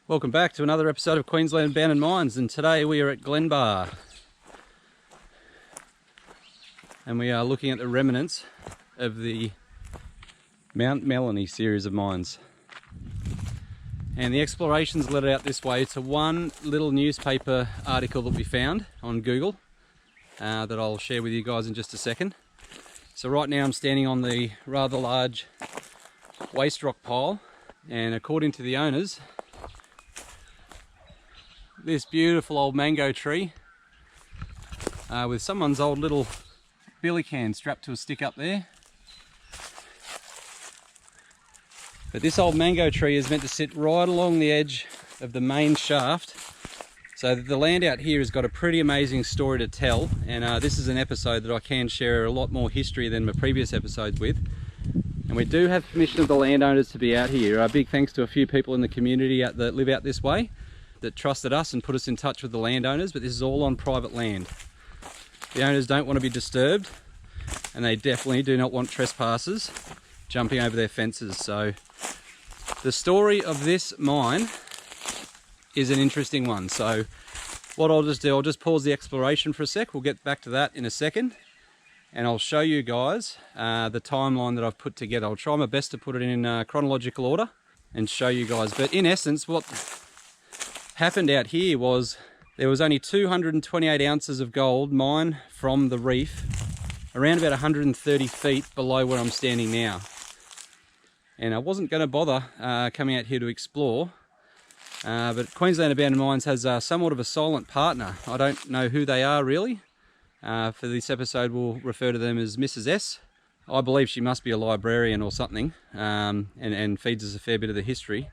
Welcome back to another episode of Queensland Abandoned Mines, and today we are at Glenbar and we are looking at the remnants of the Mt Melanie series of mines. And the explorations led out this way to one little newspaper article that we found on Google that I'll share with you guys in just a second. So right now I'm standing on the rather large waste rock pile, and according to the owners, this beautiful old mango tree with someone's old little billy can strapped to a stick up there. But this old mango tree is meant to sit right along the edge of the main shaft, so the land out here has got a pretty amazing story to tell, and this is an episode that I can share a lot more history than my previous episodes with. And we do have permission of the landowners to be out here. Big thanks to a few people in the community that live out this way that trusted us and put us in touch with the landowners, but this is all on private land. The owners don't want to be disturbed, and they definitely do not want trespassers jumping over their fences. So the story of this mine is an interesting one. So what I'll just do, I'll just pause the exploration for a sec. We'll get back to that in a second, and I'll show you guys the timeline that I've put together. I'll try my best to put it in chronological order and show you guys. But in essence, what happened out here was there was only 228 ounces of gold mined from the reef around about 130 feet below where I'm standing now. And I wasn't going to bother coming out here to explore, but Queensland Abandoned Mines has somewhat of a silent partner. I don't know who they are really. For this episode we'll refer to them as Mrs. S. I believe she must be a librarian or something, and feeds us a fair bit of the history.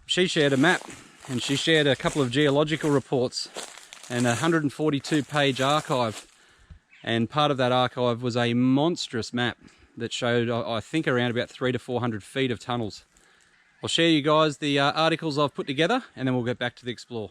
She shared a map, and she shared a couple of geological reports and a 142-page archive, and part of that archive was a monstrous map that showed, I think, around about 300 to 400 feet of tunnels. I'll share you guys the articles I've put together, and then we'll get back to the explore.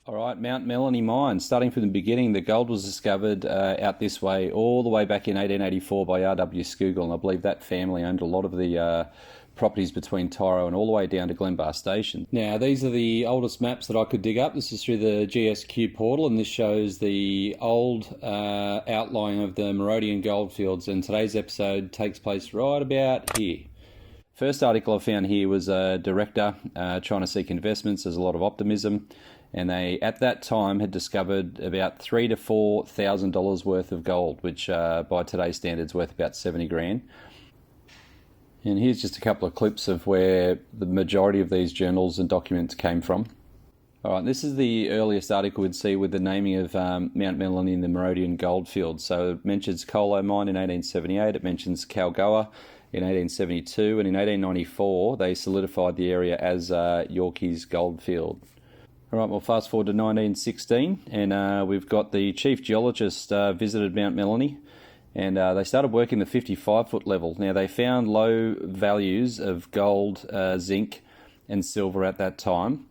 Alright, Mt Melanie Mines. Starting from the beginning, the gold was discovered out this way all the way back in 1884 by R.W. Scougall, and I believe that family owned a lot of the properties between Tyro and all the way down to Glenbar Station. Now, these are the oldest maps that I could dig up. This is through the GSQ portal, and this shows the old outline of the Marodian Goldfields, and today's episode takes place right about here. First article I found here was a director trying to seek investments. There's a lot of optimism, and they at that time had discovered about $3,000 to $4,000 worth of gold, which by today's standards worth about 70 grand. And here's just a couple of clips of where the majority of these journals and documents came from. Alright, this is the earliest article we'd see with the naming of Mt Melanie and the Marodian Goldfields. So it mentions Scougall Mine in 1878, it mentions Scougall in 1872, and in 1894 they solidified the area as Yorkie's Goldfield. Alright, we'll fast forward to 1916, and we've got the chief geologist visited Mt Melanie, and they started working the 55-foot level. Now, they found low values of gold, zinc and silver at that time,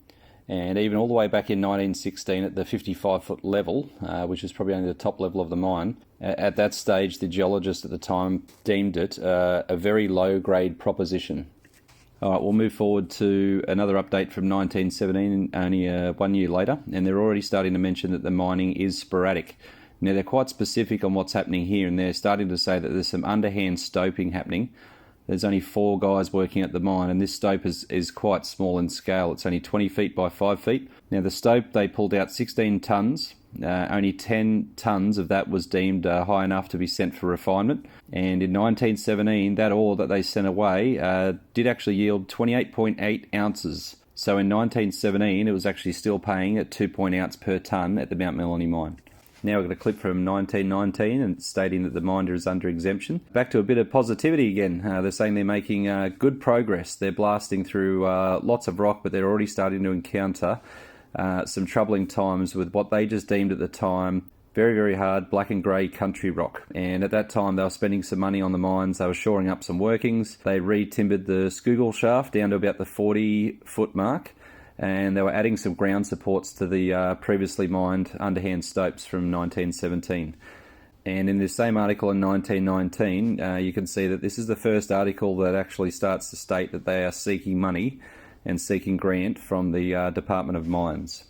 and even all the way back in 1916 at the 55-foot level, which is probably only the top level of the mine, at that stage the geologist at the time deemed it a very low-grade proposition. Alright, we'll move forward to another update from 1917, only 1 year later, and they're already starting to mention that the mining is sporadic. Now, they're quite specific on what's happening here, and they're starting to say that there's some underhand stoping happening. There's only 4 guys working at the mine, and this stope is quite small in scale. It's only 20 feet by 5 feet. Now, the stope, they pulled out 16 tonnes. Only 10 tonnes of that was deemed high enough to be sent for refinement. And in 1917, that ore that they sent away did actually yield 28.8 ounces. So in 1917, it was actually still paying at 2 ounce per tonne at the Mt Melanie mine. Now we've got a clip from 1919 and stating that the miner is under exemption. Back to a bit of positivity again. They're saying they're making good progress. They're blasting through lots of rock, but they're already starting to encounter some troubling times with what they just deemed at the time very, very hard black and grey country rock. And at that time they were spending some money on the mines. They were shoring up some workings. They re-timbered the Schuylkill Shaft down to about the 40-foot mark, and they were adding some ground supports to the previously mined underhand stopes from 1917. And in this same article in 1919, you can see that this is the first article that actually starts to state that they are seeking money and seeking grant from the Department of Mines.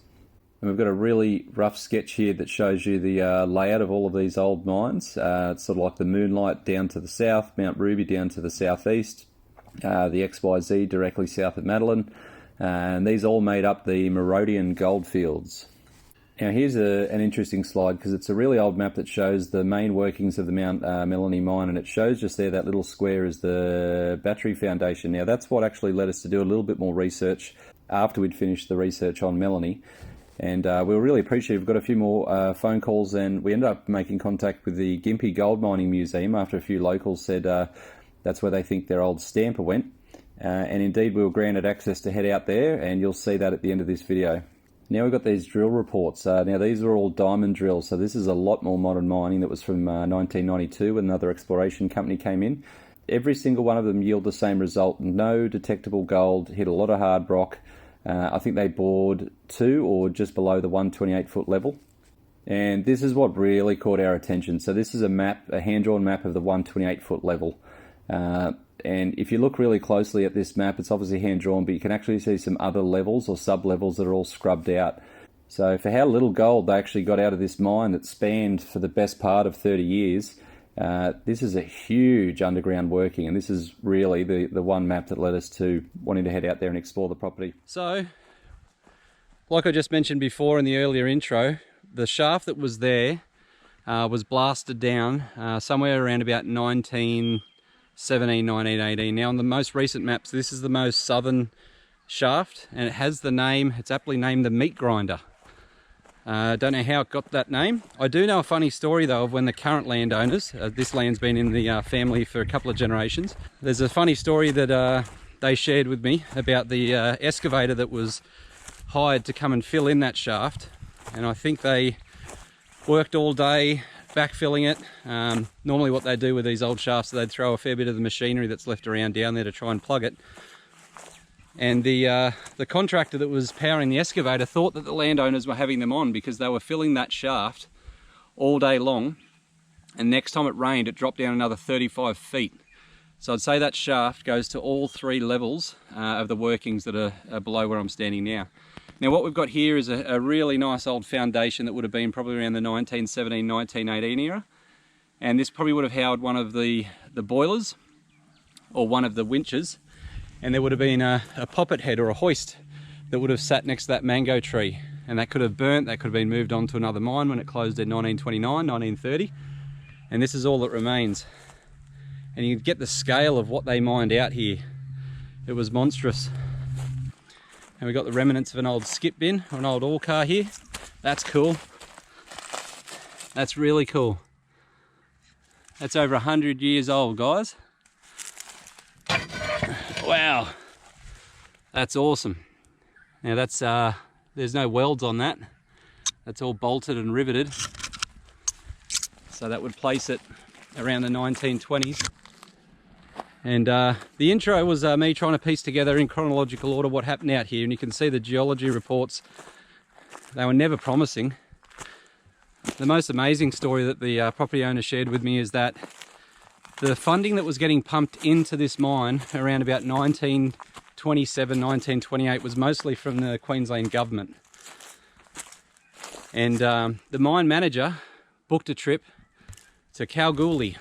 And we've got a really rough sketch here that shows you the layout of all of these old mines. It's sort of like the Moonlight down to the south, Mount Ruby down to the southeast, the XYZ directly south of Madeline, and these all made up the Marodian Goldfields. Now here's an interesting slide because it's a really old map that shows the main workings of the Mt Melanie Mine, and it shows just there that little square is the battery foundation. Now that's what actually led us to do a little bit more research after we'd finished the research on Melanie. And we were really appreciative. We've got a few more phone calls, and we ended up making contact with the Gympie Gold Mining Museum after a few locals said that's where they think their old stamper went. And indeed we were granted access to head out there, and you'll see that at the end of this video. Now we've got these drill reports. Now these are all diamond drills, so this is a lot more modern mining. That was from 1992 when another exploration company came in. Every single one of them yield the same result. No detectable gold, hit a lot of hard rock. I think they bored 2 or just below the 128 foot level. And this is what really caught our attention. So this is a map, a hand-drawn map of the 128 foot level. And if you look really closely at this map, it's obviously hand-drawn, but you can actually see some other levels or sub-levels that are all scrubbed out. So for how little gold they actually got out of this mine that spanned for the best part of 30 years, this is a huge underground working, and this is really the one map that led us to wanting to head out there and explore the property. So, like I just mentioned before in the earlier intro, the shaft that was there was blasted down somewhere around about 1917, 1918. Now on the most recent maps, this is the most southern shaft, and it has the name, it's aptly named the Meat Grinder. I don't know how it got that name. I do know a funny story though of when the current landowners, this land's been in the family for a couple of generations. There's a funny story that they shared with me about the excavator that was hired to come and fill in that shaft, and I think they worked all day backfilling it. Normally what they do with these old shafts, they'd throw a fair bit of the machinery that's left around down there to try and plug it. And the contractor that was powering the excavator thought that the landowners were having them on because they were filling that shaft all day long, and next time it rained it dropped down another 35 feet. So I'd say that shaft goes to all 3 levels of the workings that are below where I'm standing now. Now what we've got here is a really nice old foundation that would have been probably around the 1917, 1918 era, and this probably would have held one of the boilers or one of the winches. And there would have been a poppet head or a hoist that would have sat next to that mango tree, and that could have burnt, that could have been moved on to another mine when it closed in 1929, 1930, and this is all that remains. And you can get the scale of what they mined out here. It was monstrous. And we've got the remnants of an old skip bin or an old ore car here. That's cool. That's really cool. That's over 100 years old, guys. Wow, that's awesome. Now that's there's no welds on that. That's all bolted and riveted. So that would place it around the 1920s. And the intro was me trying to piece together in chronological order what happened out here, and you can see the geology reports. They were never promising. The most amazing story that the property owner shared with me is that the funding that was getting pumped into this mine around about 1927, 1928 was mostly from the Queensland government. And the mine manager booked a trip to Kalgoorlie.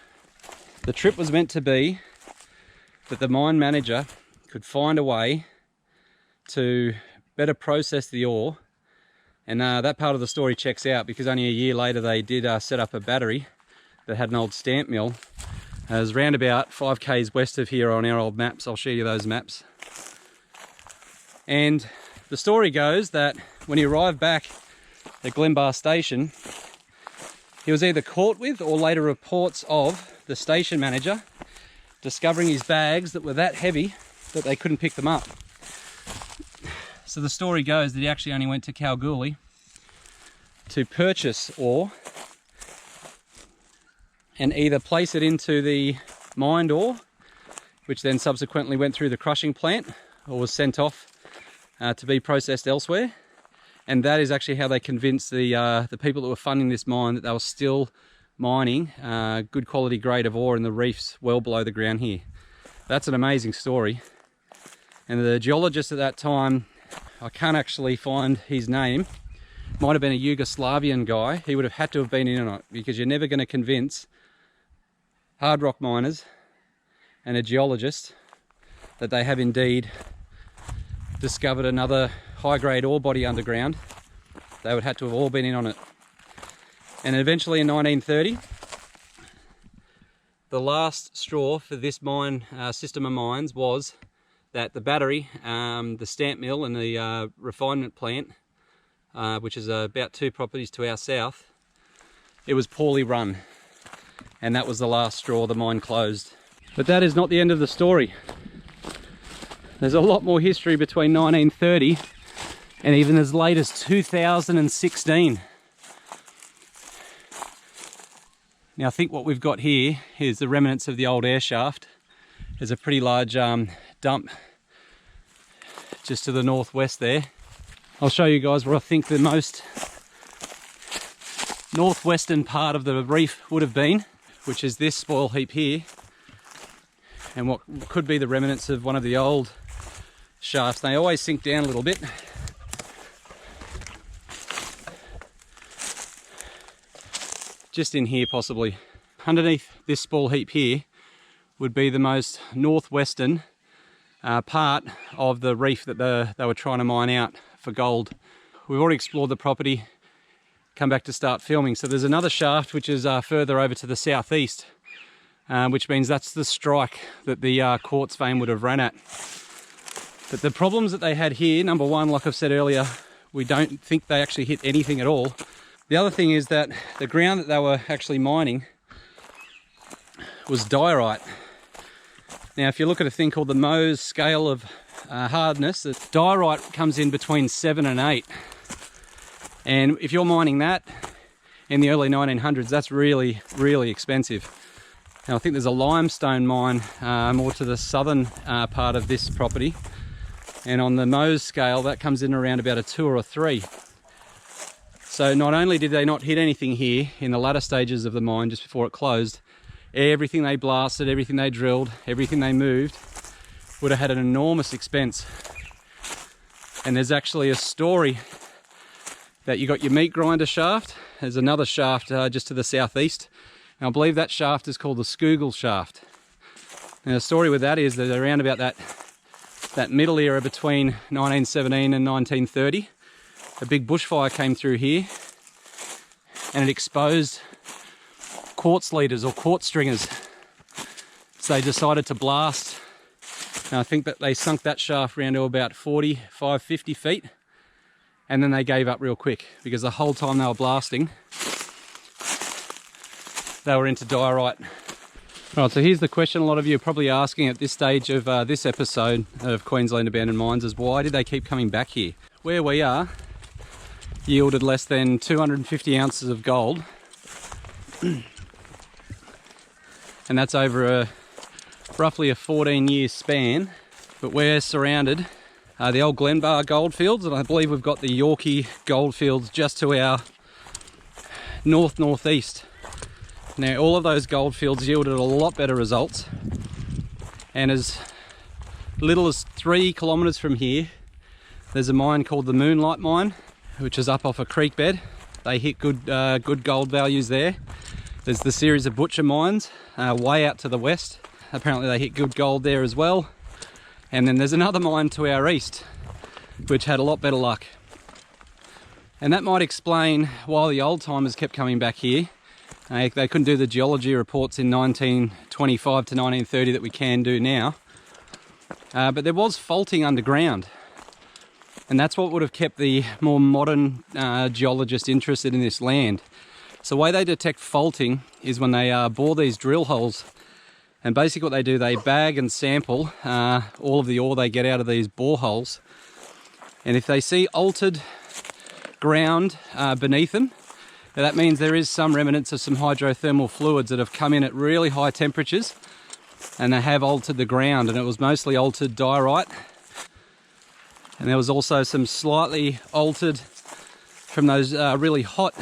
The trip was meant to be that the mine manager could find a way to better process the ore. And that part of the story checks out because only a year later they did set up a battery that had an old stamp mill. It was round about 5 k's west of here on our old maps. I'll show you those maps. And the story goes that when he arrived back at Glenbar Station, he was either caught with or later reports of the station manager discovering his bags that were that heavy that they couldn't pick them up. So the story goes that he actually only went to Kalgoorlie to purchase ore and either place it into the mined ore, which then subsequently went through the crushing plant or was sent off to be processed elsewhere. And that is actually how they convinced the people that were funding this mine that they were still mining good quality grade of ore in the reefs well below the ground here. That's an amazing story. And the geologist at that time, I can't actually find his name, might have been a Yugoslavian guy. He would have had to have been in on it, because you're never going to convince hard rock miners and a geologist that they have indeed discovered another high-grade ore body underground. They would have to have all been in on it. And eventually in 1930, the last straw for this mine system of mines was that the battery, the stamp mill and the refinement plant, which is about 2 properties to our south, it was poorly run. And that was the last straw. The mine closed. But that is not the end of the story. There's a lot more history between 1930 and even as late as 2016. Now I think what we've got here is the remnants of the old air shaft. There's a pretty large dump just to the northwest there. I'll show you guys where I think the most northwestern part of the reef would have been, which is this spoil heap here, and what could be the remnants of one of the old shafts. They always sink down a little bit. Just in here possibly. Underneath this spoil heap here would be the most northwestern part of the reef that they were trying to mine out for gold. We've already explored the property, come back to start filming. So there's another shaft which is further over to the southeast, which means that's the strike that the quartz vein would have ran at. But the problems that they had here, number one, like I've said earlier, we don't think they actually hit anything at all. The other thing is that the ground that they were actually mining was diorite. Now if you look at a thing called the Mohs scale of hardness, the diorite comes in between 7 and 8. And if you're mining that in the early 1900s, that's really, really expensive. Now I think there's a limestone mine more to the southern part of this property. And on the Mohs scale, that comes in around about a 2 or a 3. So not only did they not hit anything here in the latter stages of the mine just before it closed, everything they blasted, everything they drilled, everything they moved would have had an enormous expense. And there's actually a story that you got your meat grinder shaft. There's another shaft just to the southeast. And I believe that shaft is called the Schuylkill Shaft. And the story with that is that around about that middle era between 1917 and 1930, a big bushfire came through here and it exposed quartz leaders or quartz stringers. So they decided to blast. And I think that they sunk that shaft around to about 45, 50 feet. And then they gave up real quick because the whole time they were blasting, they were into diorite. Right, so here's the question a lot of you are probably asking at this stage of this episode of Queensland Abandoned Mines is why did they keep coming back here? Where we are yielded less than 250 ounces of gold. And that's over roughly a 14-year span. But we're surrounded the old Glenbar Goldfields, and I believe we've got the Yorkie Goldfields just to our northeast. Now all of those goldfields yielded a lot better results, and as little as 3 kilometres from here there's a mine called the Moonlight Mine, which is up off a creek bed. They hit good gold values there. There's the series of Butcher mines way out to the west. Apparently they hit good gold there as well. And then there's another mine to our east which had a lot better luck. And that might explain why the old timers kept coming back here. They couldn't do the geology reports in 1925 to 1930 that we can do now. But there was faulting underground. And that's what would have kept the more modern geologists interested in this land. So the way they detect faulting is when they bore these drill holes. And basically what they do, they bag and sample all of the ore they get out of these boreholes. And if they see altered ground beneath them, that means there is some remnants of some hydrothermal fluids that have come in at really high temperatures and they have altered the ground, and it was mostly altered diorite. And there was also some slightly altered from those really hot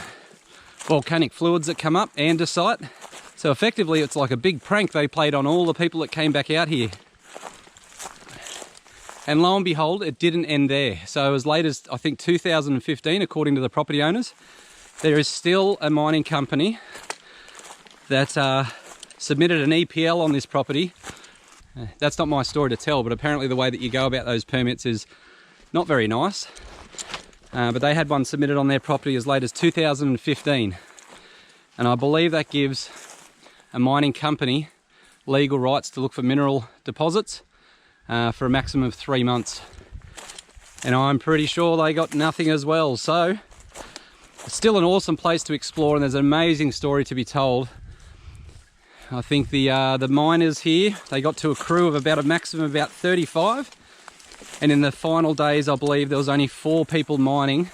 volcanic fluids that come up, andesite. So effectively it's like a big prank they played on all the people that came back out here. And lo and behold, it didn't end there. So as late as, I think, 2015, according to the property owners, there is still a mining company that submitted an EPL on this property. That's not my story to tell, but apparently the way that you go about those permits is not very nice. But they had one submitted on their property as late as 2015. And I believe that gives a mining company legal rights to look for mineral deposits for a maximum of 3 months. And I'm pretty sure they got nothing as well. So it's still an awesome place to explore, and there's an amazing story to be told. I think the miners here, they got to a crew of about a maximum of about 35. And in the final days, I believe there was only 4 people mining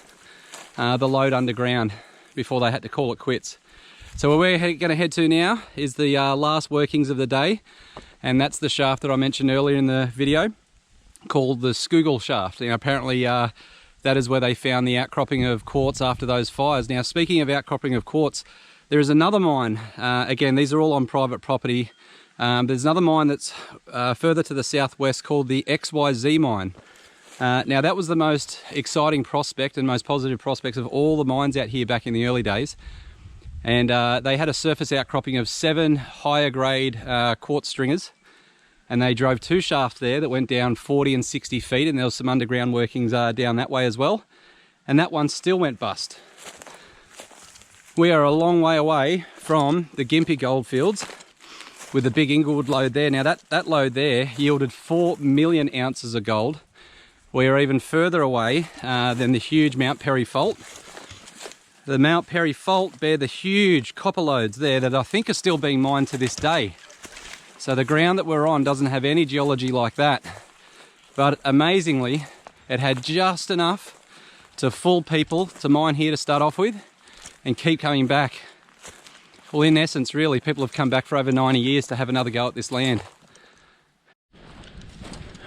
the lode underground before they had to call it quits. So where we're going to head to now is the last workings of the day, and that's the shaft that I mentioned earlier in the video, called the Scougall Shaft. Now, apparently that is where they found the outcropping of quartz after those fires. Now, speaking of outcropping of quartz, there is another mine. Again, these are all on private property. There's another mine that's further to the southwest called the XYZ mine. Now, that was the most exciting prospect and most positive prospects of all the mines out here back in the early days. And they had a surface outcropping of 7 higher grade quartz stringers. And they drove 2 shafts there that went down 40 and 60 feet, and there was some underground workings down that way as well. And that one still went bust. We are a long way away from the Gympie Goldfields with the big Inglewood lode there. Now that lode there yielded 4 million ounces of gold. We are even further away than the huge Mount Perry Fault. The Mount Perry Fault bear the huge copper lodes there that I think are still being mined to this day. So the ground that we're on doesn't have any geology like that. But amazingly, it had just enough to fool people to mine here to start off with and keep coming back. Well, in essence, really, people have come back for over 90 years to have another go at this land.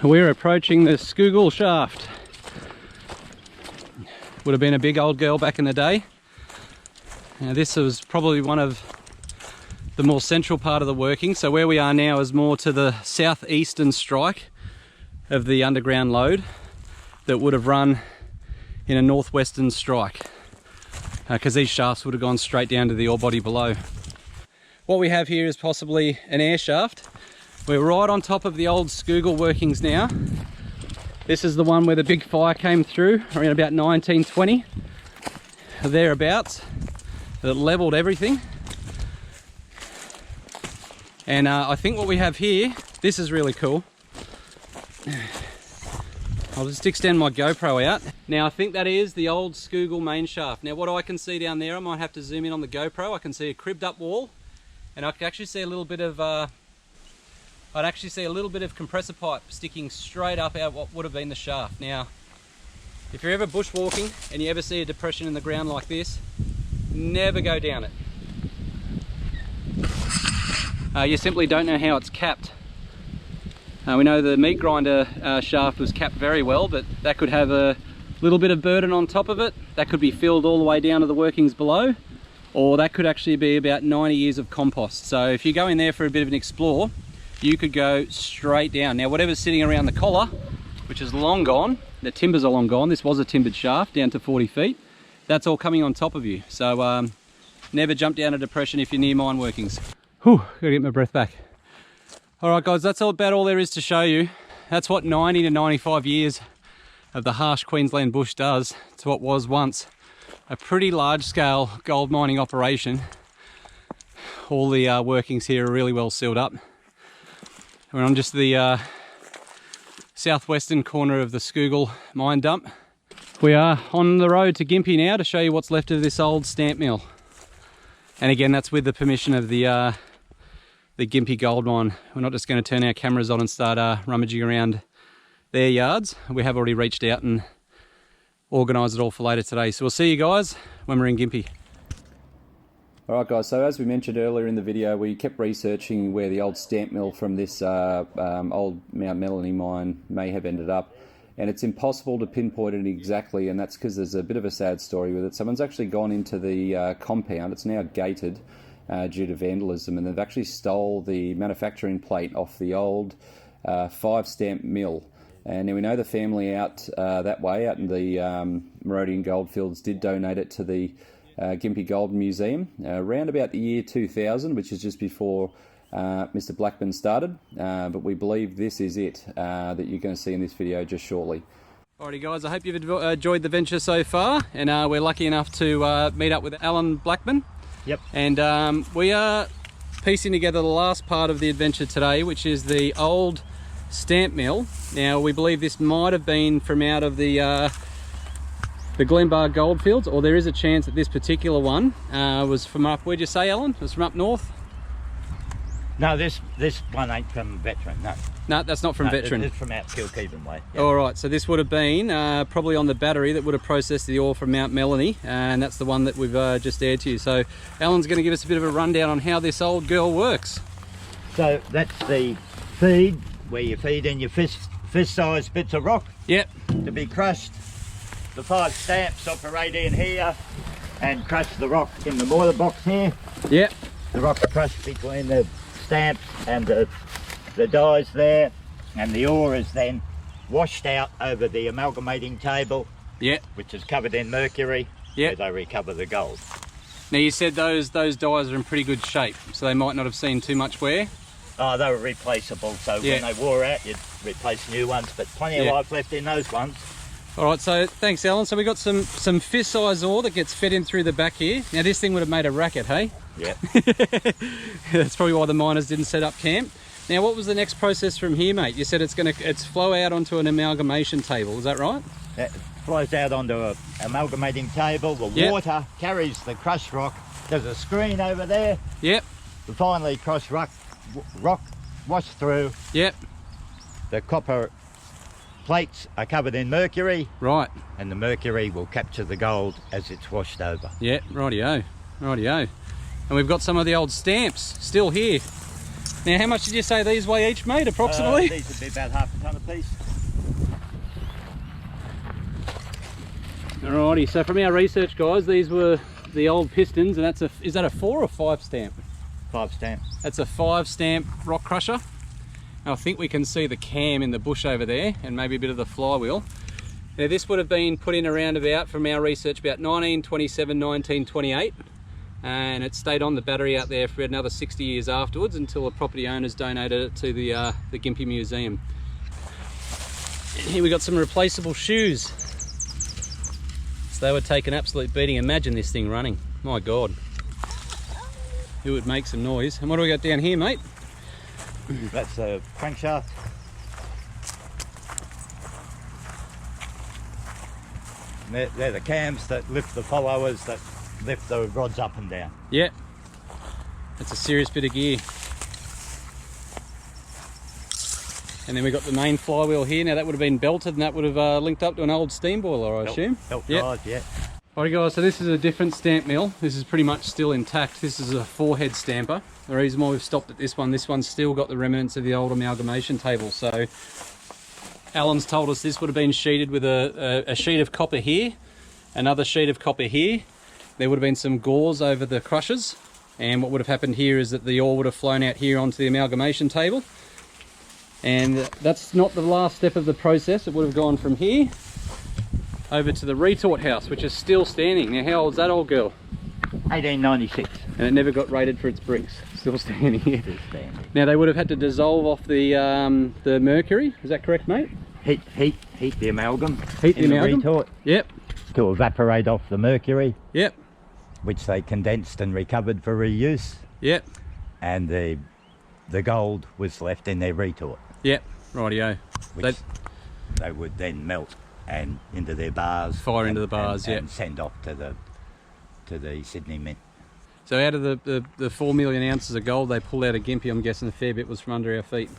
We're approaching the Scougall Shaft. Would have been a big old girl back in the day. Now, this was probably one of the more central part of the working. So where we are now is more to the southeastern strike of the underground lode that would have run in a northwestern strike, because these shafts would have gone straight down to the ore body below. What we have here is possibly an air shaft. We're right on top of the old Scougall workings now. This is the one where the big fire came through around about 1920, thereabouts, that leveled everything. And I think what we have here, this is really cool. I'll just extend my GoPro out. Now, I think that is the old Scougall main shaft. Now, what I can see down there, I might have to zoom in on the GoPro. I can see a cribbed up wall, and I can actually see a little bit of I'd actually see a little bit of compressor pipe sticking straight up out what would have been the shaft. Now, if you're ever bushwalking and you ever see a depression in the ground like this, never go down it. You simply don't know how it's capped. We know the meat grinder shaft was capped very well, but that could have a little bit of burden on top of it. That could be filled all the way down to the workings below, or that could actually be about 90 years of compost. So if you go in there for a bit of an explore, you could go straight down. Now, whatever's sitting around the collar, which is long gone, the timbers are long gone. This was a timbered shaft down to 40 feet. That's all coming on top of you. So never jump down a depression if you're near mine workings. Whew, gotta get my breath back. All right, guys, that's about all there is to show you. That's what 90 to 95 years of the harsh Queensland bush does to what was once a pretty large scale gold mining operation. All the workings here are really well sealed up. We're on just the southwestern corner of the Scougall mine dump. We are on the road to Gympie now to show you what's left of this old stamp mill. And again, that's with the permission of the Gympie gold mine. We're not just going to turn our cameras on and start rummaging around their yards. We have already reached out and organised it all for later today. So we'll see you guys when we're in Gympie. Alright guys, so as we mentioned earlier in the video, we kept researching where the old stamp mill from this old Mt Melanie mine may have ended up. And it's impossible to pinpoint it exactly, and that's because there's a bit of a sad story with it. Someone's actually gone into the compound. It's now gated due to vandalism, and they've actually stole the manufacturing plate off the old 5 stamp mill. And now we know the family out that way, out in the Marodian Goldfields, did donate it to the Gympie Gold Museum around about the year 2000, which is just before Mr. Blackman started. But we believe this is it that you're going to see in this video just shortly. Alrighty guys, I hope you've enjoyed the venture so far, and we're lucky enough to meet up with Alan Blackman. Yep. And we are piecing together the last part of the adventure today, which is the old stamp mill. Now we believe this might have been from out of the Glenbar Goldfields, or there is a chance that this particular one was from up, where'd you say, Alan? It was from up north? No, this one ain't from Veteran, no. No, that's not from Veteran. It's from out Schuylkill way. Yep. Alright, so this would have been probably on the battery that would have processed the ore from Mt Melanie, and that's the one that we've just aired to you. So Alan's going to give us a bit of a rundown on how this old girl works. So that's the feed, where you feed in your fist-sized bits of rock. Yep. To be crushed. The 5 stamps operate in here and crush the rock in the mortar box here. Yep. The rock's crushed between the stamps and the dies there, and the ore is then washed out over the amalgamating table. Yep. Which is covered in mercury. Yep. Where they recover the gold. Now you said those dies are in pretty good shape, so they might not have seen too much wear. Oh, they were replaceable, so when they wore out, you'd replace new ones, but plenty of life left in those ones. All right, so thanks, Alan. So we got some fist-size ore that gets fed in through the back here. Now this thing would have made a racket, hey? Yeah. That's probably why the miners didn't set up camp. Now, what was the next process from here, mate? You said it's flow out onto an amalgamation table. Is that right? It flows out onto an amalgamating table. The water carries the crushed rock. There's a screen over there. Yep. The finely crushed rock washed through. Yep. The copper plates are covered in mercury. Right. And the mercury will capture the gold as it's washed over. Yep, rightio, rightio. And we've got some of the old stamps still here. Now, how much did you say these weigh each, mate, approximately? These would be about half a tonne a piece. Alrighty, so from our research, guys, these were the old pistons, and is that a 4 or 5 stamp? 5 stamp. That's a 5 stamp rock crusher. I think we can see the cam in the bush over there, and maybe a bit of the flywheel. Now this would have been put in around about, from our research, about 1927, 1928, and it stayed on the battery out there for another 60 years afterwards until the property owners donated it to the Gympie Museum. Here we got some replaceable shoes. So they would take an absolute beating. Imagine this thing running, my God. It would make some noise. And what do we got down here, mate? That's a crankshaft. They're the cams that lift the followers, that lift the rods up and down. Yep. That's a serious bit of gear. And then we've got the main flywheel here. Now that would have been belted, and that would have linked up to an old steam boiler, I assume. Belt drive, yeah. Alright guys, so this is a different stamp mill. This is pretty much still intact. This is a 4-head stamper. The reason why we've stopped at this one's still got the remnants of the old amalgamation table. So Alan's told us this would have been sheeted with a sheet of copper here, another sheet of copper here. There would have been some gauze over the crushers, and what would have happened here is that the ore would have flown out here onto the amalgamation table. And that's not the last step of the process. It would have gone from here over to the retort house, which is still standing. Now, how old's that old girl? 1896. And it never got rated for its bricks. Still standing here. Still standing. Now, they would have had to dissolve off the mercury. Is that correct, mate? Heat the amalgam. Heat the amalgam? Retort. Yep. To evaporate off the mercury. Yep. Which they condensed and recovered for reuse. Yep. And the gold was left in their retort. Yep. Rightio. Which they would then melt and into their bars. Fire into the bars, yeah. And send off to the Sydney Mint. So out of the 4 million ounces of gold they pulled out of Gympie, I'm guessing a fair bit was from under our feet.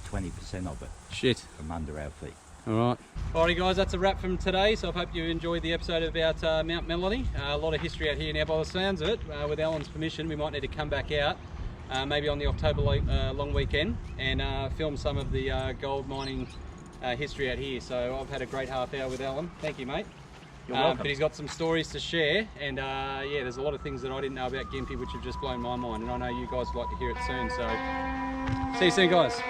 20% of it. Shit. From under our feet. Alright. Alrighty guys, that's a wrap from today, so I hope you enjoyed the episode about Mt Melanie. A lot of history out here now by the sounds of it. With Alan's permission, we might need to come back out, maybe on the October long weekend, and film some of the gold mining history out here. So I've had a great half hour with Alan. Thank you, mate. You're welcome. But he's got some stories to share, and yeah, there's a lot of things that I didn't know about Gympie which have just blown my mind, and I know you guys would like to hear it soon. So see you soon, guys.